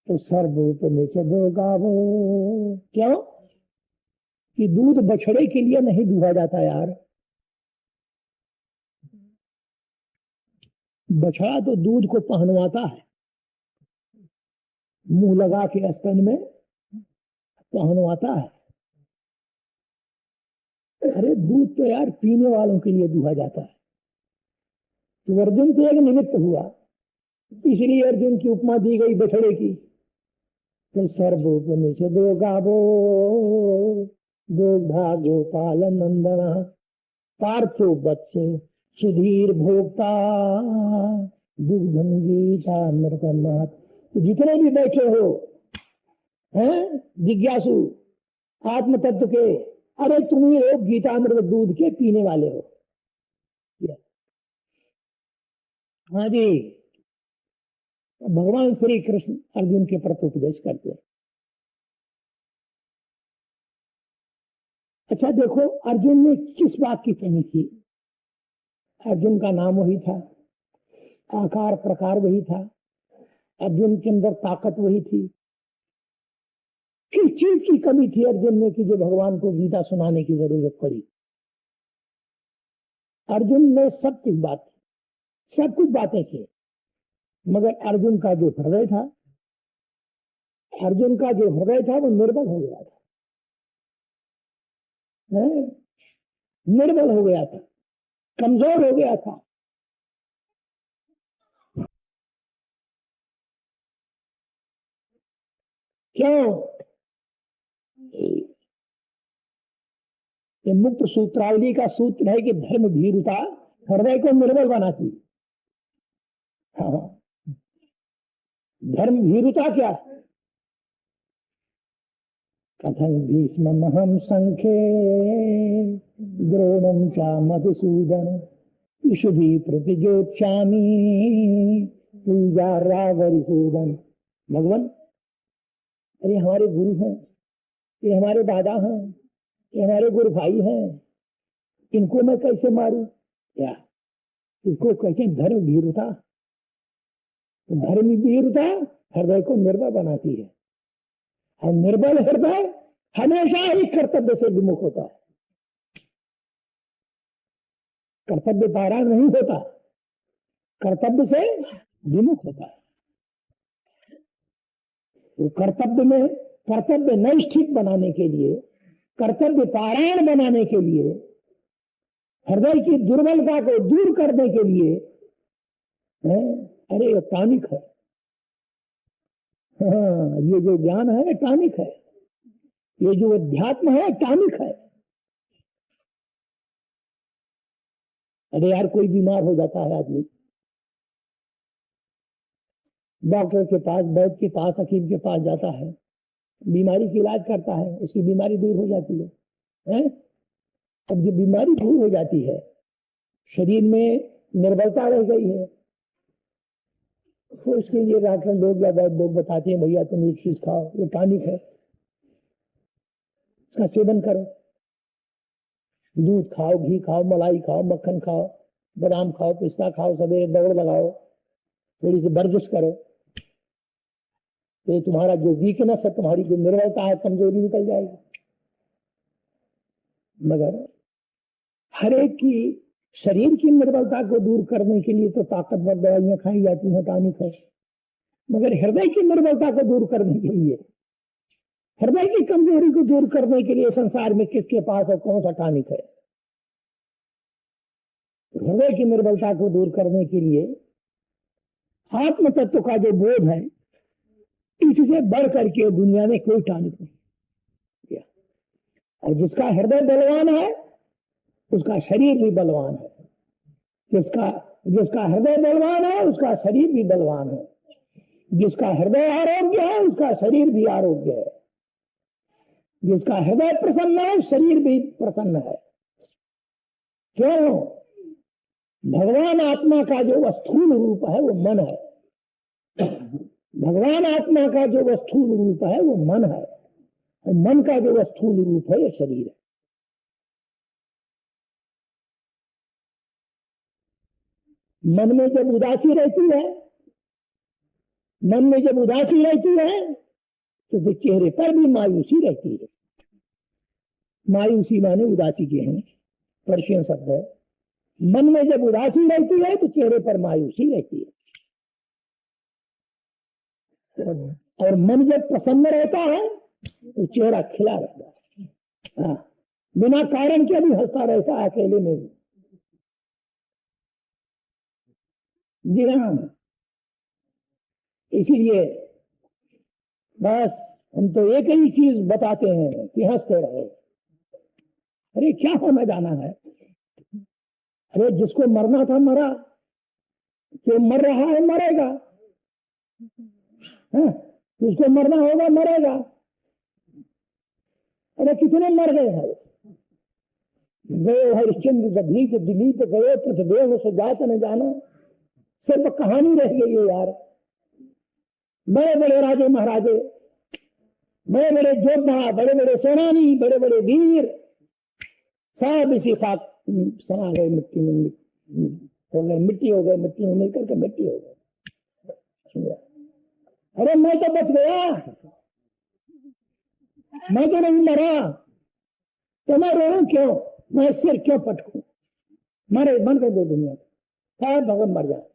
तो सर्वोपनिषदो गावो। क्यों? कि दूध बछड़े के लिए नहीं दुहा जाता यार। बछड़ा तो दूध को पहनवाता है, मुंह लगा के स्तन में पहनवाता है। अरे दूध तो यार पीने वालों के लिए दुहा जाता है। तो अर्जुन तो एक निमित्त हुआ, इसलिए अर्जुन की उपमा दी गई बछड़े की। तो सर्वोपनिषदो गावो दुग्धा गोपाल नंदना पार्थो वत्सो सुधीर भोक्ता दुग्धम गीतामृतनाथ। तो जितने भी बैठे हो हैं जिज्ञासु आत्म तत्व के, अरे तुम ही हो गीतामृत दूध के पीने वाले हो। हाँ जी, भगवान श्री कृष्ण अर्जुन के प्रति उपदेश करते हैं। अच्छा देखो, अर्जुन ने किस बात की कमी थी? अर्जुन का नाम वही था, आकार प्रकार वही था, अर्जुन के अंदर ताकत वही थी। किस चीज की कमी थी अर्जुन में कि जो भगवान को गीता सुनाने की जरूरत पड़ी? अर्जुन ने सब कुछ बातें की, मगर अर्जुन का जो हृदय था वो निर्बल हो गया था। निर्बल हो गया था, कमजोर हो गया था। क्यों? ये मुक्त सूत्रावली का सूत्र है कि धर्म भीरुता हृदय को निर्बल बनाती। हाँ, धर्म भीरुता क्या? कथं भीष्ममहं संख्ये द्रोणं च मधुसूदन ईशुभी प्रतिजोत्स्यामि पूजा रावरिसूदन। भगवान, अरे हमारे गुरु हैं, ये हमारे दादा हैं, ये हमारे गुरु भाई हैं, इनको मैं कैसे मारूं? क्या इसको कहते हैं धर्म भीरुता। तो धर्म भीरुता हृदय को निर्बल बनाती है, और निर्बल हृदय हमेशा ही कर्तव्य से विमुख होता है, कर्तव्य पारायण नहीं होता, कर्तव्य से विमुख होता है। तो कर्तव्य नैष्ठिक बनाने के लिए, कर्तव्य पारायण बनाने के लिए, हृदय की दुर्बलता को दूर करने के लिए अरे ये टॉनिक है। हाँ, ये जो ज्ञान है टॉनिक है, ये जो अध्यात्म है टॉनिक है। अरे यार कोई बीमार हो जाता है आदमी, डॉक्टर के पास, वैद्य के पास, हकीम के पास जाता है, बीमारी की इलाज करता है, उसकी बीमारी दूर हो जाती है? अब जब बीमारी दूर हो जाती है, शरीर में निर्बलता रह गई है, तो उसके लिए डॉक्टर लोग या वैद्य लोग बताते हैं भैया तुम एक चीज खाओ, ये टॉनिक है, इसका सेवन करो, दूध खाओ, घी खाओ, मलाई खाओ, मक्खन खाओ, बादाम खाओ, पिस्ता खाओ, सवेरे दौड़ लगाओ, थोड़ी सी वर्जिश करो, तो तुम्हारा जो वीकनेस है, तुम्हारी जो निर्बलता है, कमजोरी निकल जाएगी। मगर हर एक की शरीर की निर्बलता को दूर करने के लिए तो ताकतवर दवाइयां खाई जाती हैं, टॉनिक है, मगर हृदय की निर्बलता को दूर करने के लिए, हृदय की कमजोरी को दूर करने के लिए संसार में किसके पास और कौन सा टॉनिक है? हृदय की निर्बलता को दूर करने के लिए आत्म तत्व का जो बोध है, इससे बढ़ करके दुनिया में कोई टॉनिक नहीं। और जिसका हृदय बलवान है उसका शरीर भी बलवान है, जिसका हृदय बलवान है उसका शरीर भी बलवान है, जिसका हृदय आरोग्य है उसका शरीर भी आरोग्य है, जिसका हृदय प्रसन्न है शरीर भी प्रसन्न है। क्यों? भगवान आत्मा का जो स्थूल रूप है वो मन है, भगवान आत्मा का जो स्थूल रूप है वो मन है, और मन का जो स्थूल रूप है ये शरीर है। मन में जब उदासी रहती है मन में जब उदासी रहती है तो फिर चेहरे पर भी मायूसी रहती है। मायूसी माने उदासी के हैं, पर्शियन शब्द है। मन में जब उदासी रहती है तो चेहरे पर मायूसी रहती है, और मन जब प्रसन्न रहता है तो चेहरा खिला रहता है। हाँ, बिना कारण के भी हंसता रहता है अकेले में भी। जी हाँ, इसीलिए बस हम तो एक ही चीज बताते हैं कि हंसते रहो। अरे क्या होना जाना है? अरे जिसको मरना था मरा, जो मर रहा है मरेगा, है? जिसको मरना होगा मरेगा। अरे कितने मर गए हैं? गए हरिश्चंद्र दधीच दिलीप गए पृथ्वी सुजात न जानो, सिर्फ कहानी रह गई है यार। बड़े बड़े राजे महाराजे, बड़े बड़े योद्धा, बड़े बड़े सेनानी, बड़े बड़े वीर सब इसी खाक समा गए, मिट्टी में हो गए, मिट्टी हो गए, मिट्टी में मिलकर के मिट्टी हो गए। अरे मैं तो बच गया, मैं तो नहीं मरा, तो मैं रो क्यों? मैं सिर क्यों पटकूं? मरे बन कर दो दुनिया, शायद भगवान मर जाए।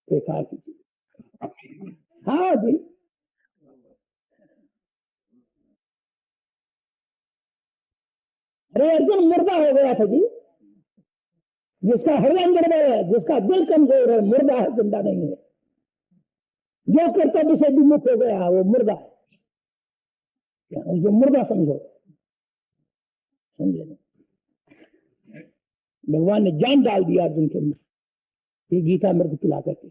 बेकार की चीज। हाँ जी, अरे अर्जुन मुर्दा हो गया था जी, जिसका हृदय निर्भय है, जिसका दिल कमजोर है, मुर्दा है, जिंदा नहीं है। जो कर्तव्य से विमुख हो गया वो मुर्दा है, जो मुर्दा समझो, समझे ना? भगवान ने जान डाल दिया अर्जुन के अंदर, ये गीता मृत पिला करके।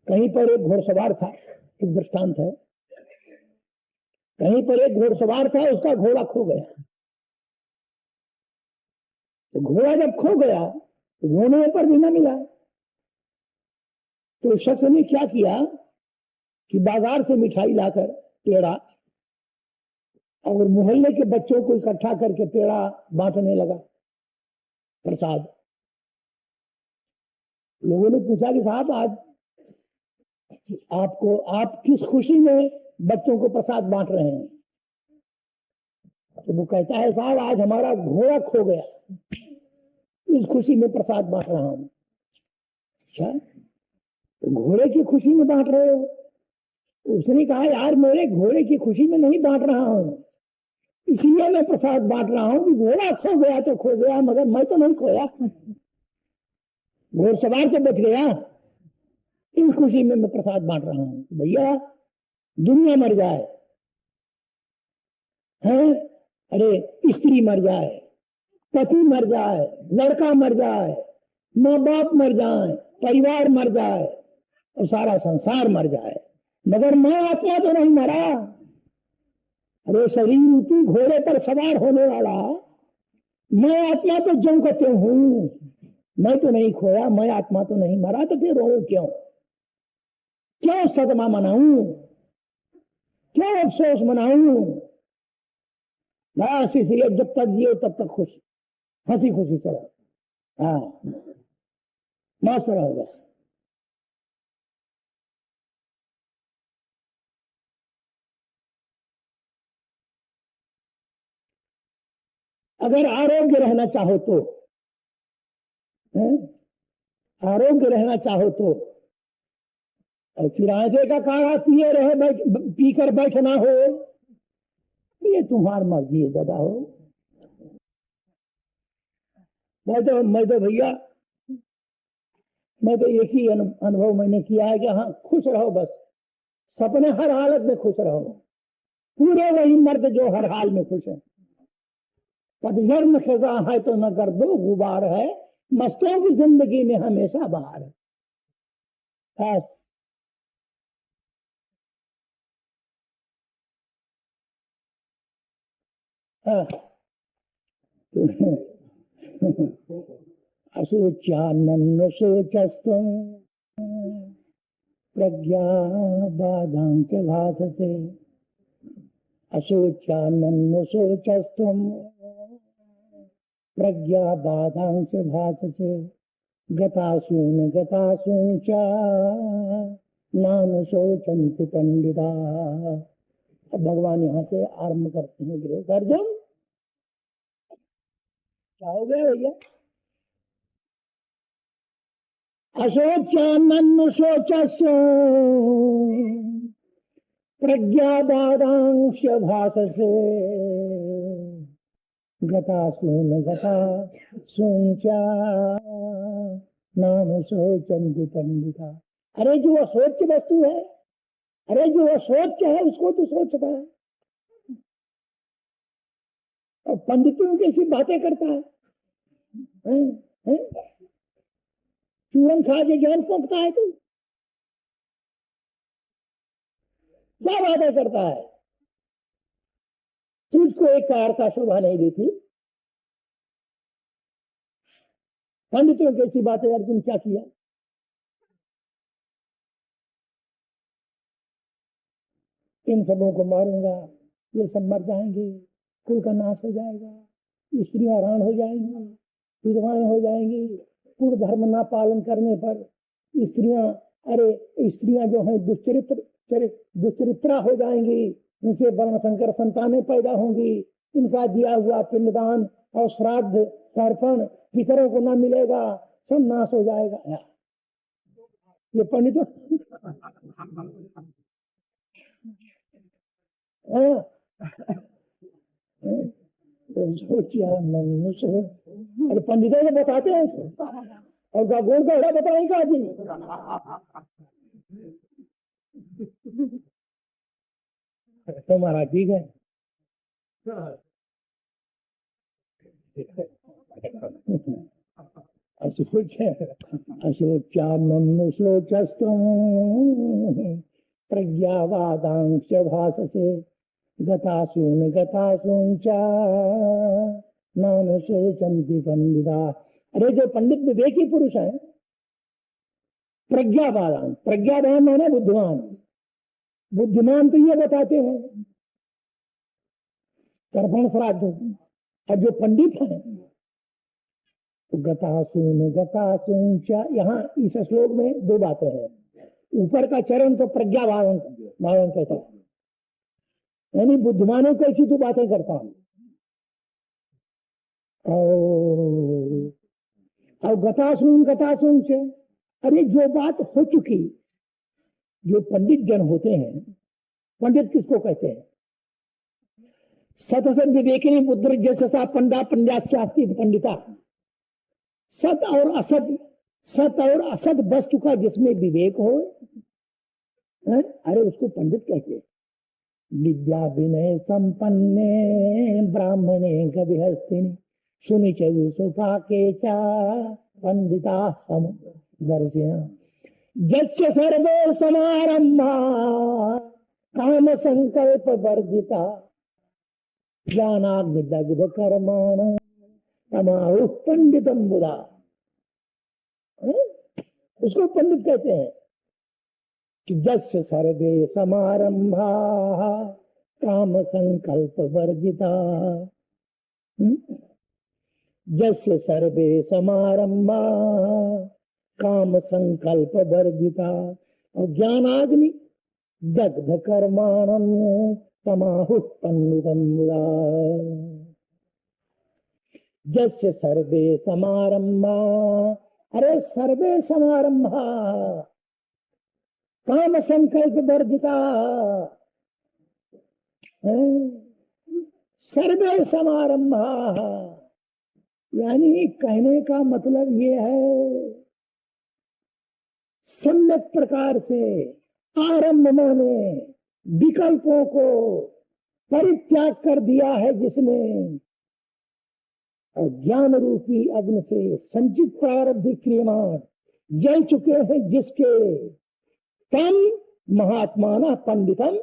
कहीं पर एक घोड़सवार था, एक दृष्टांत है। कहीं पर एक घोड़सवार था, उसका घोड़ा खो गया। तो घोड़ा जब खो गया तो ढूंढने पर भी न मिला। तो उस शख्स ने क्या किया कि बाजार से मिठाई लाकर, पेड़ा, और मोहल्ले के बच्चों को इकट्ठा करके पेड़ा बांटने लगा, प्रसाद। लोगों ने पूछा कि साहब आज आप किस खुशी में बच्चों को प्रसाद बांट रहे हैं? तो वो कहता है साहब आज हमारा घोड़ा खो गया, इस खुशी में प्रसाद बांट रहा हूं। अच्छा, तो घोड़े की खुशी में बांट रहे हो? उसने कहा यार मेरे घोड़े की खुशी में नहीं बांट रहा हूं, इसलिए मैं प्रसाद बांट रहा हूं कि घोड़ा खो गया तो खो गया, मगर मैं तो नहीं खोया, घोड़सवार तो बच गया। इस खुशी में मैं प्रसाद बांट रहा हूं। भैया दुनिया मर जाए है, अरे स्त्री मर जाए, पति मर जाए, लड़का मर जाए, माँ बाप मर जाए, परिवार मर जाए और सारा संसार मर जाए, मगर मैं आत्मा तो नहीं मरा। अरे शरीर रूपी घोड़े पर सवार होने वाला मैं आत्मा तो ज्यों का त्यों हूं, मैं तो नहीं खोया, मैं आत्मा तो नहीं मरा, तो फिर रो क्यों? क्यों सदमा मनाऊं, क्यों अफसोस मनाऊं? बस इसलिए जब तक जियो तब तक खुश, हंसी खुशी चलो, हाँ मस्त रहो बस। अगर आरोग्य रहना चाहो तो, आरोग्य रहना चाहो तो, और किराए का काढ़ा पिए रहे, पीकर बैठना हो, ये तुम्हारी मर्जी है दादा हो। मैं तो भैया, मैं तो एक ही अनुभव मैंने किया है कि हाँ खुश रहो बस, सपने हर हालत में खुश रहो। पूरे वही मर्द जो हर हाल में खुश है। पतझड़ में खजा है तो न कर दो गुबार है, मस्तों की जिंदगी में हमेशा बहार है। बस अशोच्यानन्द शोचस्तुम प्रज्ञा बाधांक भासते, अशोच्यानन्द शोचस्तुम प्रज्ञा बाधांश भाससे गतासून चा नाम शोचंत पंडिता। अब भगवान यहाँ से आरंभ करते हैं गृह। अर्जुन क्या हो गया भैया? अशोचानन्न शोचस्तु प्रज्ञाबाधांश भाससे गतासून चा नाम शोचंति पंडिता। अरे जो अशोच वस्तु है, अरे जो अशोच है उसको तो सोचता है, और पंडितों कैसी बातें करता है, हैं? चूरन खा के ज्ञान पोंखता है तू, क्या बातें करता है? तुझको एक कारता शोभा नहीं देती, पंडितों कैसी बातें। अर्जुन क्या किया? इन सबों को मारूंगा, ये सब मर जाएंगे, कुल का नाश हो जाएगा, स्त्रियां हरान हो जाएंगी, विधवाएं हो जाएंगी, कुल धर्म ना पालन करने पर स्त्रियां, अरे स्त्रियां जो है दुश्चरित्रा हो जाएंगी, इनसे वर्ण संकर संतानें पैदा होंगी, इनका दिया हुआ पिंडदान और श्राद्ध तर्पण पितरों को ना मिलेगा, सब नाश हो जाएगा। ये पंडितों अरे पंडितों को बताते हैं इसको, और गोड़ का हड़ा बताएंगे जी। तो महाराज ठीक है, अशोचानन्नुशोचस्तुम प्रज्ञावादांश भाससे गतासून चा नाम शोचंति पंडिता। अरे जो पंडित विवेकी पुरुष है, प्रज्ञावान, प्रज्ञावान माने बुद्धिमान, बुद्धिमान तो ये बताते हैं तर्पण श्राद्ध। और जो पंडित है तो गतासून चा, यहाँ इस श्लोक में दो बातें हैं। ऊपर का चरण तो प्रज्ञावान कहता है, यानी बुद्धिमानों कैसी तू बातें करता हूं, और गतासून से, अरे जो बात हो चुकी, जो पंडित जन होते हैं, पंडित किसको कहते हैं? सतसत विवेकिनी बुद्धि जैसा पंडा पंड्यास्ति पंडिता। सत और असत वस्तु का जिसमें विवेक हो, अरे उसको पंडित कहते हैं। विद्या विनय संपन्ने ब्राह्मणे गविहस्तिनि सुनि चुपा के चा पंडिता समदर्शिना। यच्च सर्वे समारंभा काम संकल्प वर्जिता ज्ञानाग्नि दग्ध कर्माण तमाहु पंडितम बुधा। उसको पंडित कहते हैं। यस्य सर्वे समारंभा काम संकल्प वर्जिता, यस्य सर्वे समारंभा काम संकल्प वर्जिता, और ज्ञानाग्नि दग्ध कर्माणं तमाहु पंडितम बुधा। यस्य सर्वे समारंभा, अरे सर्वे समारंभा काम संकल्प वर्जिता, सर्वे समारंभा, यानी कहने का मतलब ये है सम्यक प्रकार से आरंभ माने विकल्पों को परित्याग कर दिया है जिसने, और ज्ञान रूपी अग्नि से संचित प्रारब्ध क्रियमान जल चुके हैं जिसके, तम महात्माना पंडितम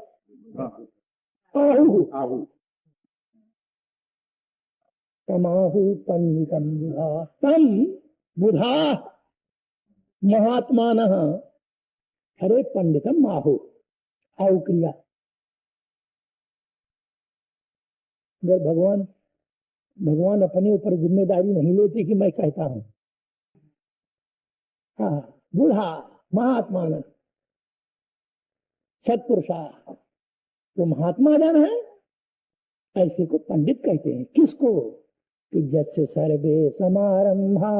आहु, तमाहु पंडितम बुधा। तम बुधा महात्मान, अरे पंडितम आहु, आहु क्रिया। अगर भगवान भगवान अपने ऊपर जिम्मेदारी नहीं लेते कि मैं कहता हूं। हाँ, बूढ़ा महात्मा न सत्पुरुषा, तो महात्मा जन है, ऐसे को पंडित कहते हैं। किसको? कि जस्य सर्वे समारंभा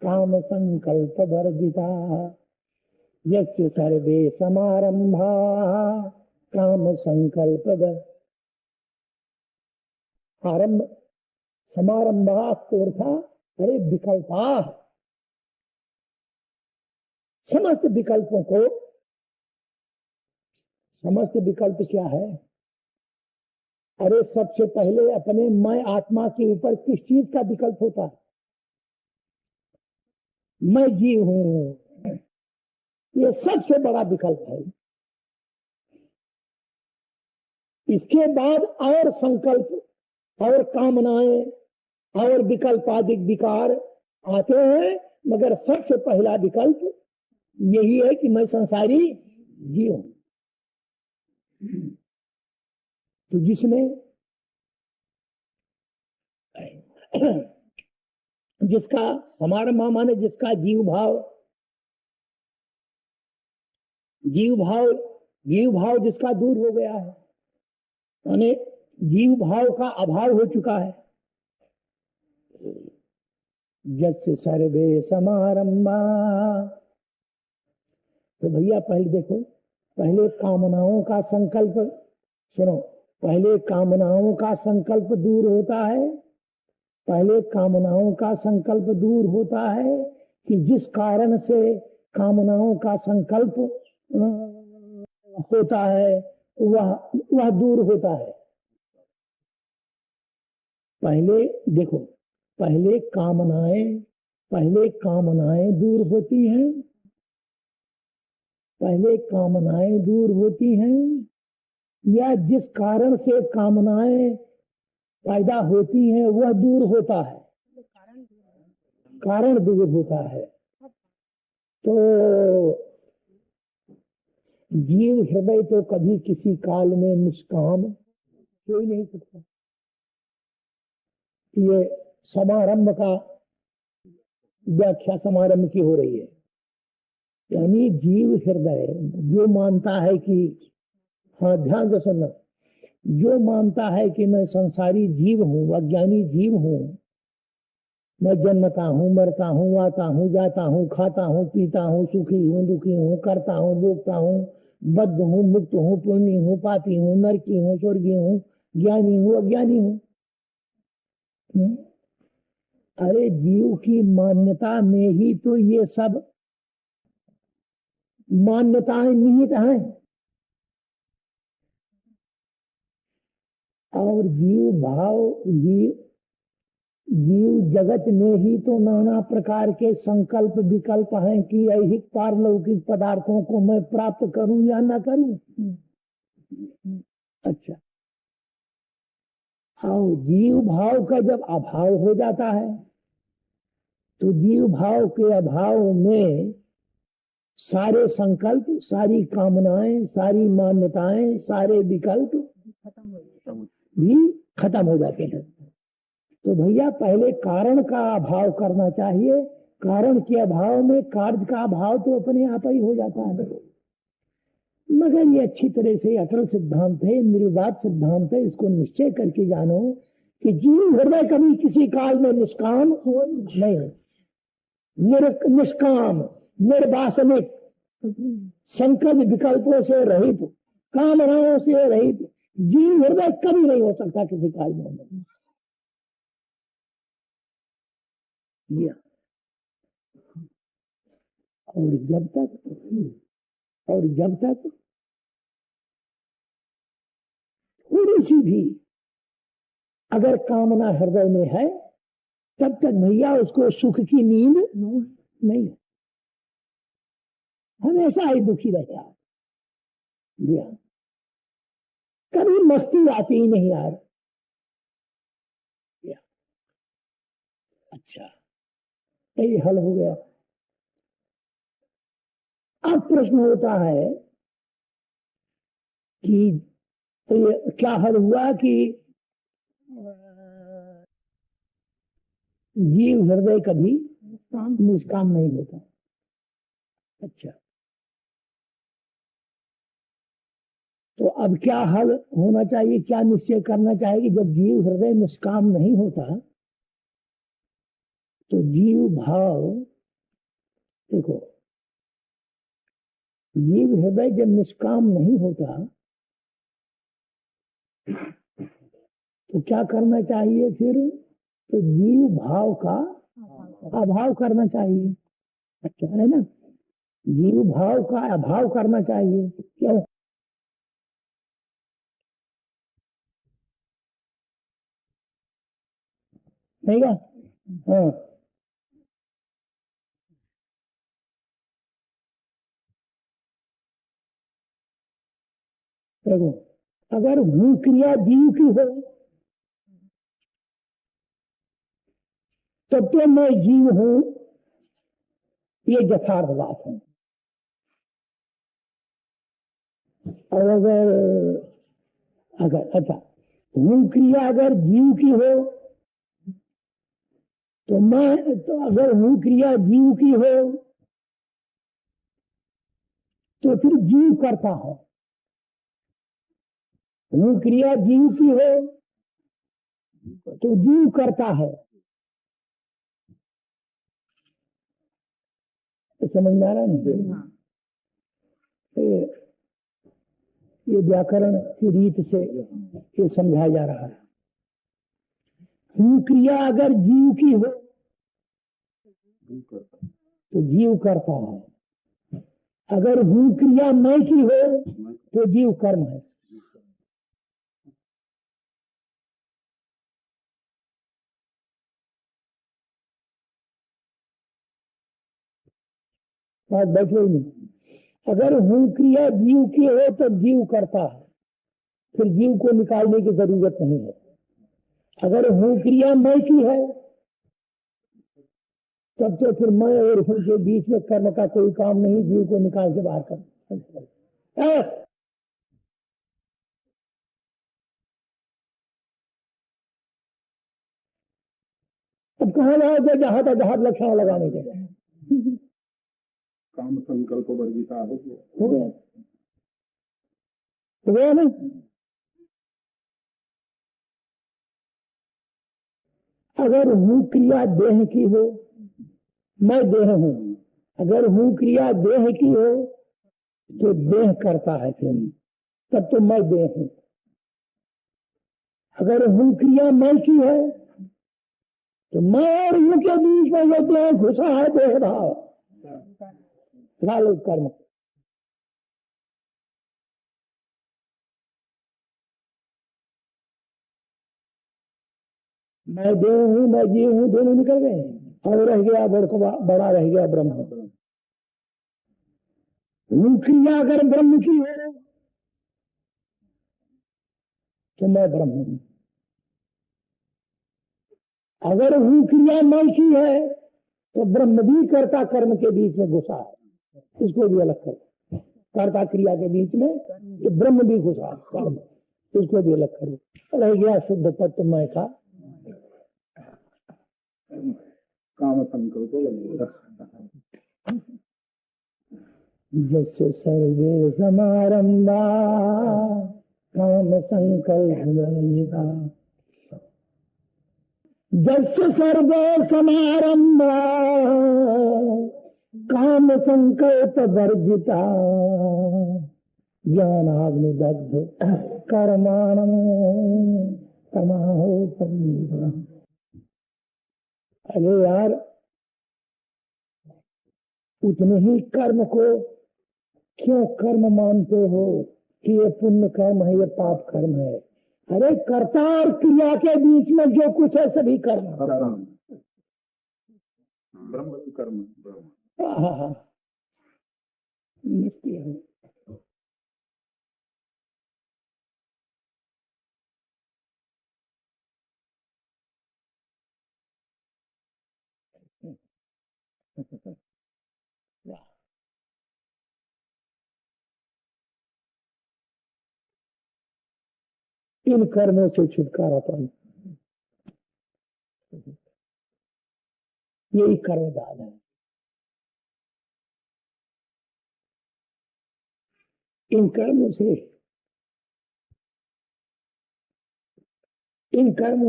काम संकल्प वर्जिता, यस्य सर्वे समारंभा काम संकल्प आरंभ समारंभा को था, अरे विकल्पा, समस्त विकल्पों को, समस्त विकल्प क्या है? अरे सबसे पहले अपने मैं आत्मा के ऊपर किस चीज का विकल्प होता है? मैं जीव हूं, ये सबसे बड़ा विकल्प है। इसके बाद और संकल्प और कामनाएं और विकल्पादिक विकार आते हैं, मगर सबसे पहला विकल्प यही है कि मैं संसारी जीव हूं। तो जिसने जिसका समारंभ माने जिसका जीव भाव, जीव भाव जिसका दूर हो गया है, माने जीव भाव का अभाव हो चुका है। जस्य सर्वे समारंभा, तो भैया पहले देखो, पहले कामनाओं का संकल्प सुनो, पहले कामनाओं का संकल्प दूर होता है। पहले कामनाओं का संकल्प दूर होता है कि जिस कारण से कामनाओं का संकल्प होता है वह दूर होता है। पहले देखो, पहले कामनाएं दूर होती हैं, पहले कामनाएं दूर होती हैं, या जिस कारण से कामनाएं पैदा होती हैं वह दूर होता है, कारण दूर होता है। तो जीव हृदय तो कभी किसी काल में निष्काम हो ही नहीं सकता। ये समारंभ का व्याख्या समारंभ की हो रही है, यानी जीव हृदय जो मानता है कि, हाँ ध्यान से सुनना, जो मानता है कि मैं संसारी जीव हूं, अज्ञानी जीव हूं, मैं जन्मता हूं, मरता हूं, आता हूं, जाता हूं, खाता हूं, पीता हूं, सुखी हूं, दुखी हूं, करता हूं, भोगता हूं, बद्ध हूं, मुक्त हूं, पुण्य हूं, पापी हूं, नरकी हूं, स्वर्गीय हूं, ज्ञानी हूं, अज्ञानी हूं। अरे जीव की मान्यता में ही तो ये सब मान्यताएं निहित हैं। और जीव जगत में ही तो नाना प्रकार के संकल्प विकल्प हैं कि ऐहिक पारलौकिक पदार्थों को मैं प्राप्त करूं या न करूं। अच्छा, और जीव भाव का जब अभाव हो जाता है तो जीव भाव के अभाव में सारे संकल्प, सारी कामनाएं, सारी मान्यताएं, सारे विकल्प भी खत्म हो जाते हैं। तो भैया पहले कारण का अभाव करना चाहिए, कारण के अभाव में कार्य का अभाव तो अपने आप ही हो जाता है। मगर ये अच्छी तरह से अटल सिद्धांत है, निर्विवाद सिद्धांत है, इसको निश्चय करके जानो कि जीव हृदय कभी किसी काल में निष्काम नहीं है, निष्काम, निर्वासनिक, संकल्प विकल्पों से रहित, कामनाओं से रहित जीव हृदय कभी नहीं हो सकता किसी काल में। और जब तक थोड़ी सी भी अगर कामना हृदय में है, तब तक भैया उसको सुख की नींद नहीं है, हमेशा ही दुखी रहता है। कभी मस्ती आती ही नहीं यार। अच्छा, ये हल हो गया। अब प्रश्न होता है कि तो ये क्या हल हुआ कि जीव हृदय कभी निष्काम नहीं होता। अच्छा, तो अब क्या हल होना चाहिए, क्या निश्चय करना चाहिए? जब जीव हृदय निष्काम नहीं होता तो जीव भाव, देखो, जीव हृदय जब निष्काम नहीं होता तो क्या करना चाहिए फिर? तो जीव भाव का अभाव करना चाहिए। अच्छा है ना, जीव भाव का अभाव करना चाहिए। क्यों? नहीं क्या? हाँ, देखो, अगर हूँ क्रिया जीव की हो तब तो मैं जीव हूं, ये यथार्थ बात है। और अगर अगर अच्छा, हूँ क्रिया अगर जीव की हो तो मैं, तो अगर हूँ क्रिया जीव की हो तो फिर जीव करता है। हूँ क्रिया जीव की हो तो जीव करता है। तो समझ में आ रहा नहीं? ये ये व्याकरण की रीत से ये समझाया जा रहा है। हूँ क्रिया अगर जीव की हो तो जीव करता है, अगर हूँ क्रिया मैं की हो तो जीव कर्म है। बात बैठे ही नहीं। अगर हूँ क्रिया जीव की हो तो जीव करता है, फिर जीव को निकालने की जरूरत नहीं है। अगर हूँ क्रिया मैं की है तब तो फिर मैं और हूँ के बीच में कर्म का कोई काम नहीं, जीव को निकाल के बाहर कर। अब कहाँ जाओगे जहां तक जहां लक्षण लगाने के? काम संकल्प वर्जिता हो गया। हो गया, हो गया ना। अगर हूँ क्रिया देह की हो, मैं देह हूं, अगर हूँ क्रिया देह की हो तो देह करता है, फिर तब तो मैं देह हूं। अगर हूँ क्रिया मैं की है तो मैं और हूँ के बीच में जो देह घुसा है, देह भाव लाल कर्म। मैं देह हूं, मैं जीव हूं, दोनों निकल गए और रह गया बड़ा रह गया ब्रह्म। हूँ क्रिया अगर ब्रह्म की है तो मैं ब्रह्म हूं। अगर हूँ क्रिया मैं की है तो ब्रह्म भी कर्ता कर्म के बीच में घुसा है, इसको भी अलग करो। कर्ता क्रिया के बीच में ये ब्रह्म भी घुसा है, कर्म, इसको भी अलग करो। रह गया शुद्ध तत्व मैं का। काम संकल्प वर्जिता। जस्य सर्वे समारंभा काम संकल्प वर्जिता। जस्य सर्वे समारंभा काम संकल्प वर्जिता। ज्ञानाग्नि दग्ध कर्माणं तमाहो परिणीता। अरे यार, उतने ही कर्म को क्यों कर्म मानते हो कि ये पुण्य कर्म है, ये पाप कर्म है? अरे कर्ता और क्रिया के बीच में जो कुछ है सभी कर्म है। ब्रह्म कर्म ब्रह्म। हाँ हाँ, निश्चय है। इन कर्मों से छुटकारा पाना। यही कर्म दान है। इन कर्मों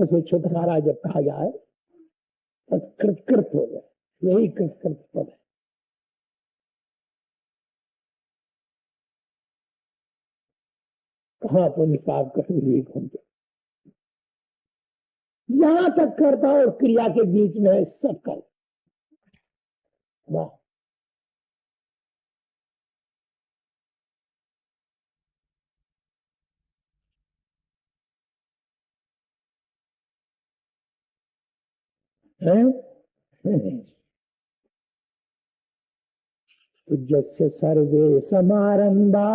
से छुटकारा जब कहा जाए बस कृत हो जाए, यही कृत पद है। कहाँ पुण्य पाप कभी घूमते, यहां तक कर्ता और क्रिया के बीच में है सब कर्म। वाह, है? तो जस्य सर्वे समारंभा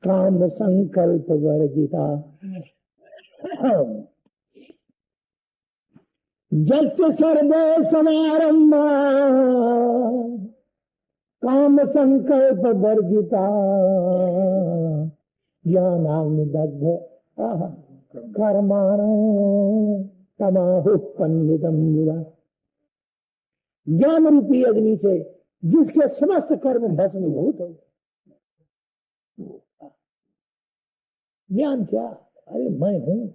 काम संकल्प वर्जिता, जस्य सर्वे समारंभा काम संकल्प वर्जिता, ज्ञानाग्निदग्ध कर्माणो तमाहु पंडितम बुरा। ज्ञान रूपी अग्नि से जिसके समस्त कर्म भस्मीभूत हो। ज्ञान क्या? अरे मैं हूं,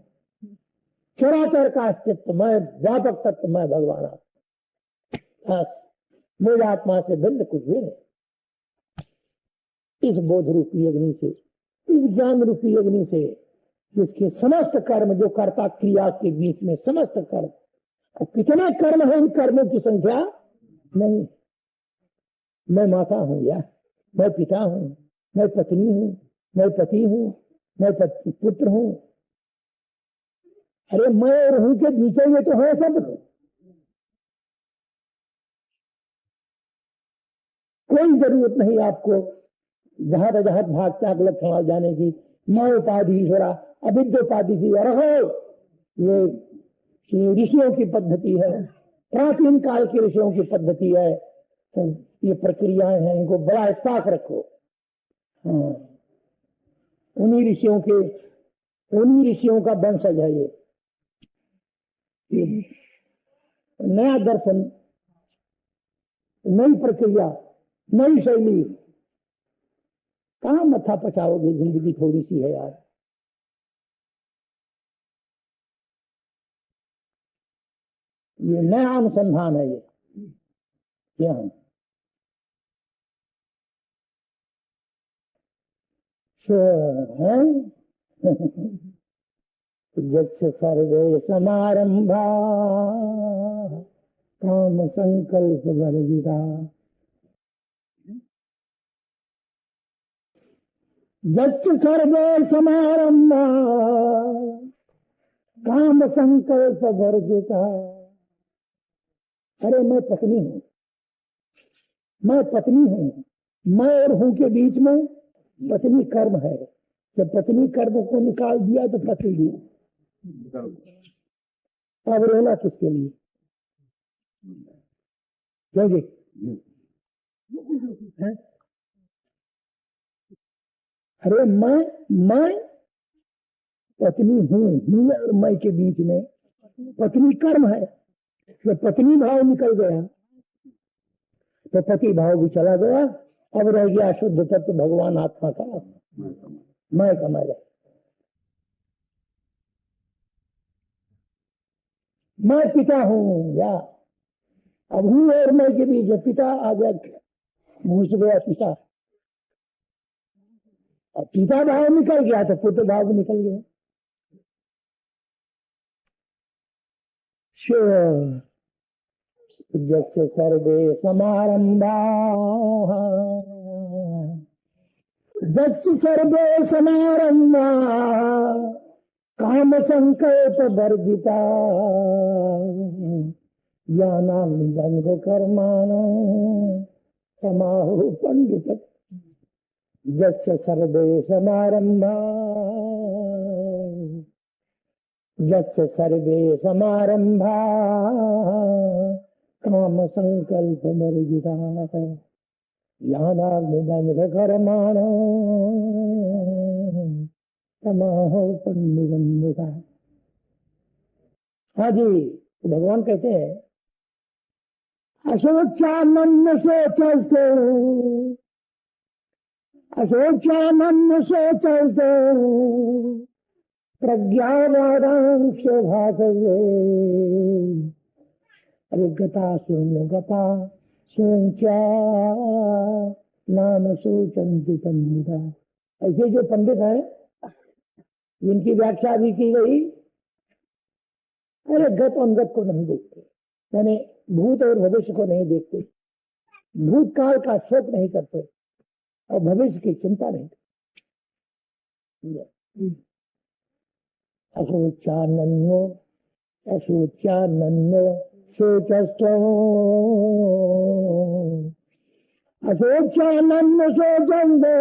चराचर का अस्तित्व मैं, व्यापक तत्व मैं, भगवान आप, बस मेरे आत्मा से भिन्न कुछ भी नहीं। इस बोध रूपी अग्नि से, इस ज्ञान रूपी अग्नि से जिसके समस्त कर्म, जो कर्ता क्रिया के बीच में समस्त कर्म, और कितने कर्म है इन कर्मों की संख्या नहीं। मैं माता हूं या मैं पिता हूं, मैं पत्नी हूं, मैं पति हूं, मैं पुत्र हूं। अरे मैं और हूं के बीच में तो है सब। कोई जरूरत नहीं आपको जहां जहां भाग त्याग लक्षण जाने की। मैं उपाधि ईश्वरा अविद्योपाधि की रहो, ये ऋषियों की पद्धति है, प्राचीन काल के ऋषियों की पद्धति है। तो ये प्रक्रियाएं हैं, इनको बड़ा ताक रखो। हाँ, उन्हीं ऋषियों का वंशज है ये नया दर्शन, नई प्रक्रिया, नई शैली। कहां मथा पचाओगे, जिंदगी थोड़ी सी है यार। ये नया अनुसंधान है ये यहाँ। जस्य सर्वे समारंभा काम संकल्प वर्जिता, जस्य सर्वे समारंभा काम संकल्प वर्जिता। अरे मैं पत्नी हूं, मैं पत्नी हूं, मैं और हूं के बीच में पत्नी कर्म है। जब पत्नी कर्म को निकाल दिया तो पत्नी, अब रोना किसके लिए? क्योंकि अरे मैं पत्नी हूं और मैं के बीच में पत्नी कर्म है। तो पत्नी भाव निकल गया तो पति भाव भी चला गया। अब रह गया शुद्ध तत्व भगवान आत्मा का मैं कमा जाए। मैं पिता हूं या अब हूं और मैं के बीच में पिता आ गया, घुस गया पिता। अब पिता भाव निकल गया तो पुत्र भाव भी निकल गया। जस्य सर्वे समारंभा, जस्य सर्वे समारंभा काम संकल्प वर्जिता, ज्ञानाग्निदग्ध कर्माणो तमाहु पंडित। जस्य सर्वे समारंभा, जस्य सर्वे समारंभा काम संकल्प वर्जिता, ज्ञानाग्निदग्ध कर्माणो तमाहु पंडित। हाँ जी, तो भगवान कहते हैं अशोचानन्न शोचस्तो, अशोचानन्न शोचस्तो, प्रज्ञावादांश भासते। अरे गता शून्य गता शून्चा नाम शोचंति पंडिता। ऐसे जो पंडित है जिनकी व्याख्या भी की गई, अरे गत अनगत को नहीं देखते, यानी भूत और भविष्य को नहीं देखते, भूतकाल का शोक नहीं करते और भविष्य की चिंता नहीं करते। अशोचानन्नो अशोचानन्नो शोचस्तो, अशोचानन्नो शोचन्तो